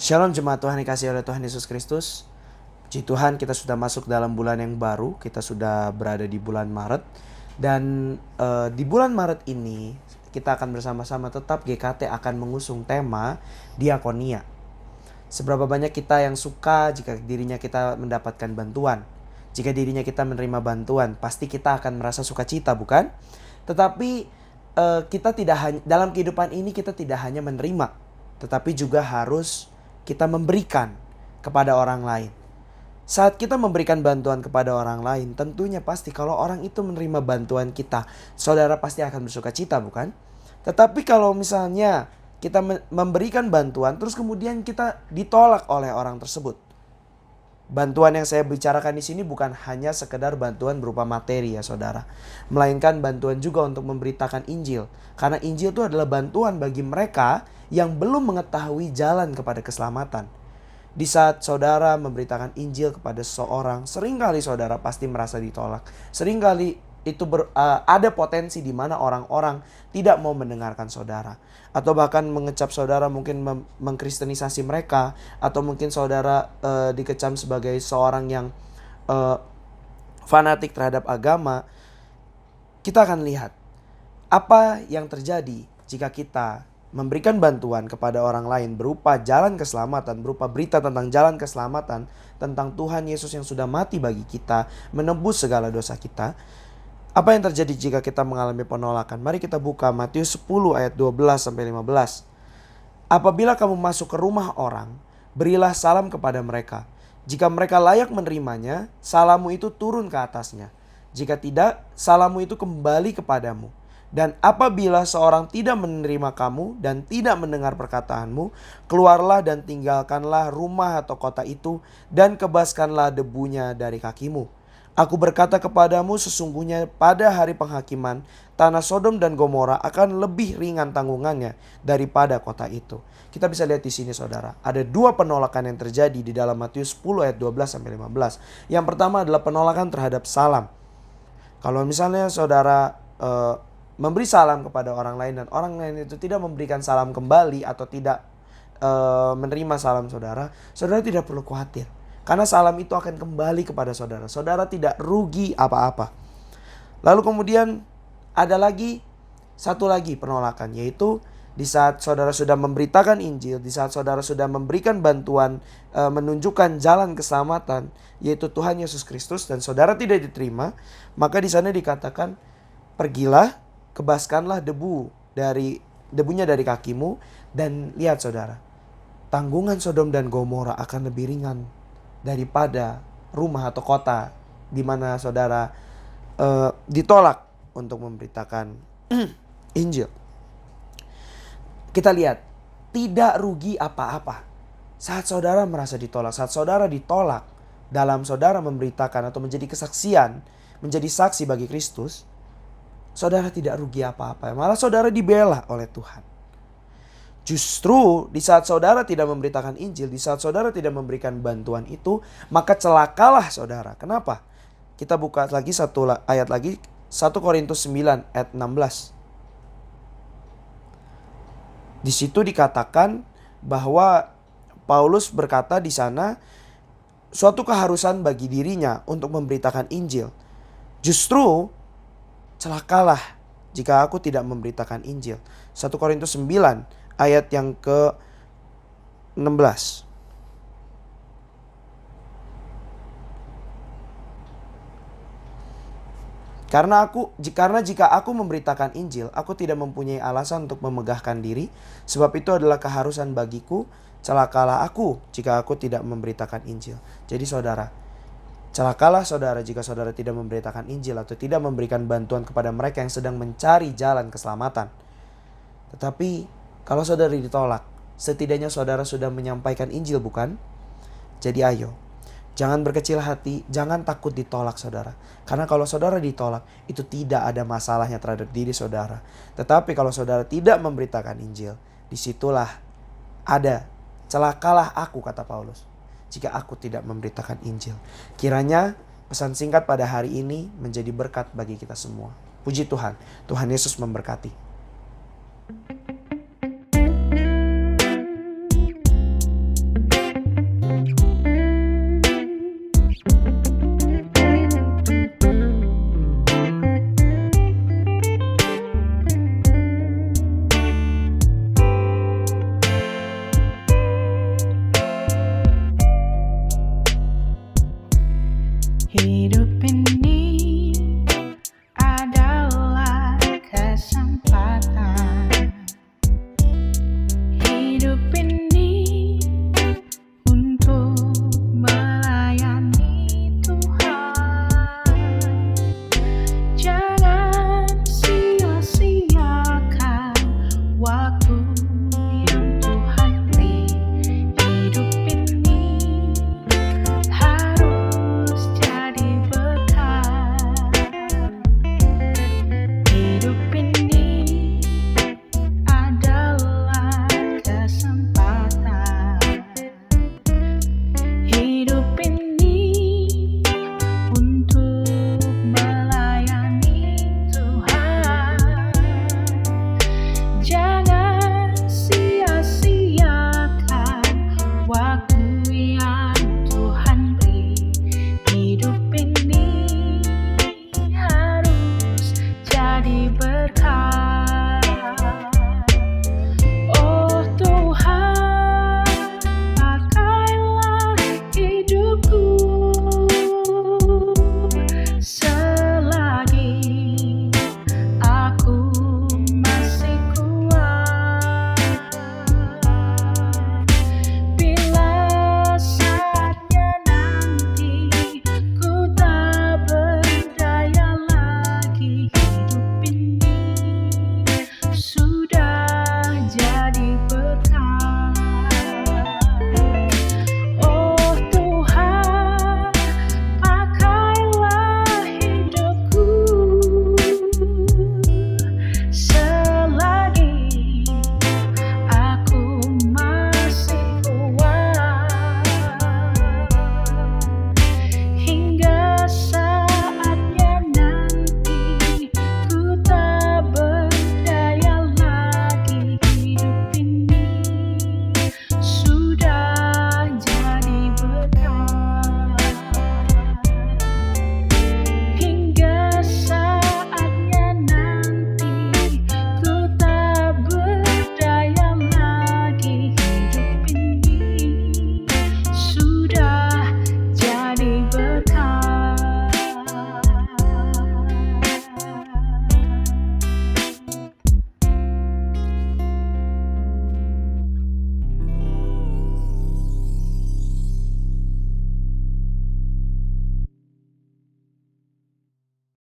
Shalom jemaat Tuhan yang dikasihi oleh Tuhan Yesus Kristus. Puji Tuhan, kita sudah masuk dalam bulan yang baru. Kita sudah berada di bulan Maret. Dan di bulan Maret ini kita akan bersama-sama tetap GKT akan mengusung tema diakonia. Seberapa banyak kita yang suka jika dirinya kita mendapatkan bantuan. Jika dirinya kita menerima bantuan, pasti kita akan merasa sukacita, bukan? Tetapi kita tidak hanya dalam kehidupan ini kita tidak hanya menerima, tetapi juga harus kita memberikan kepada orang lain. Saat kita memberikan bantuan kepada orang lain, tentunya pasti kalau orang itu menerima bantuan kita, saudara pasti akan bersukacita, bukan? Tetapi kalau misalnya kita memberikan bantuan, terus kemudian kita ditolak oleh orang tersebut. Bantuan yang saya bicarakan di sini bukan hanya sekedar bantuan berupa materi ya saudara. Melainkan bantuan juga untuk memberitakan Injil. Karena Injil itu adalah bantuan bagi mereka yang belum mengetahui jalan kepada keselamatan. Di saat saudara memberitakan Injil kepada seseorang, seringkali saudara pasti merasa ditolak. Seringkali itu ada potensi di mana orang-orang tidak mau mendengarkan saudara. Atau bahkan mengecap saudara, mungkin mengkristenisasi mereka. Atau mungkin saudara dikecam sebagai seorang yang fanatik terhadap agama. Kita akan lihat apa yang terjadi jika kita memberikan bantuan kepada orang lain berupa jalan keselamatan, berupa berita tentang jalan keselamatan, tentang Tuhan Yesus yang sudah mati bagi kita, menebus segala dosa kita. Apa yang terjadi jika kita mengalami penolakan? Mari kita buka Matius 10 ayat 12-15. Apabila kamu masuk ke rumah orang, berilah salam kepada mereka. Jika mereka layak menerimanya, salammu itu turun ke atasnya. Jika tidak, salammu itu kembali kepadamu. Dan apabila seorang tidak menerima kamu dan tidak mendengar perkataanmu, keluarlah dan tinggalkanlah rumah atau kota itu dan kebaskanlah debunya dari kakimu. Aku berkata kepadamu, sesungguhnya pada hari penghakiman, tanah Sodom dan Gomora akan lebih ringan tanggungannya daripada kota itu. Kita bisa lihat di sini saudara, ada dua penolakan yang terjadi di dalam Matius 10 ayat 12-15. Yang pertama adalah penolakan terhadap salam. Kalau misalnya saudara memberi salam kepada orang lain dan orang lain itu tidak memberikan salam kembali atau tidak menerima salam saudara, saudara tidak perlu khawatir. Karena salam itu akan kembali kepada saudara. Saudara tidak rugi apa-apa. Lalu kemudian ada lagi satu lagi penolakan, yaitu di saat saudara sudah memberitakan Injil, di saat saudara sudah memberikan bantuan, menunjukkan jalan keselamatan, yaitu Tuhan Yesus Kristus, dan saudara tidak diterima, maka di sana dikatakan, pergilah, kebaskanlah debunya dari kakimu, dan lihat saudara, tanggungan Sodom dan Gomora akan lebih ringan daripada rumah atau kota di mana saudara ditolak untuk memberitakan Injil. Kita lihat, tidak rugi apa-apa saat saudara merasa ditolak. Saat saudara ditolak dalam saudara memberitakan atau menjadi kesaksian, menjadi saksi bagi Kristus, saudara tidak rugi apa-apa. Malah saudara dibela oleh Tuhan. Justru di saat saudara tidak memberitakan Injil, di saat saudara tidak memberikan bantuan itu, maka celakalah saudara. Kenapa? Kita buka lagi satu ayat lagi, 1 Korintus 9 ayat 16. Di situ dikatakan bahwa Paulus berkata di sana suatu keharusan bagi dirinya untuk memberitakan Injil. Justru celakalah jika aku tidak memberitakan Injil. 1 Korintus 9 ayat yang ke-16. Karena jika aku memberitakan Injil, aku tidak mempunyai alasan untuk memegahkan diri, sebab itu adalah keharusan bagiku. Celakalah aku jika aku tidak memberitakan Injil. Jadi saudara, celakalah saudara jika saudara tidak memberitakan Injil atau tidak memberikan bantuan kepada mereka yang sedang mencari jalan keselamatan. Tetapi kalau saudara ditolak, setidaknya saudara sudah menyampaikan Injil, bukan? Jadi ayo, jangan berkecil hati, jangan takut ditolak saudara. Karena kalau saudara ditolak, itu tidak ada masalahnya terhadap diri saudara. Tetapi kalau saudara tidak memberitakan Injil, disitulah ada celakalah aku, kata Paulus, jika aku tidak memberitakan Injil. Kiranya pesan singkat pada hari ini menjadi berkat bagi kita semua. Puji Tuhan, Tuhan Yesus memberkati. hidup ini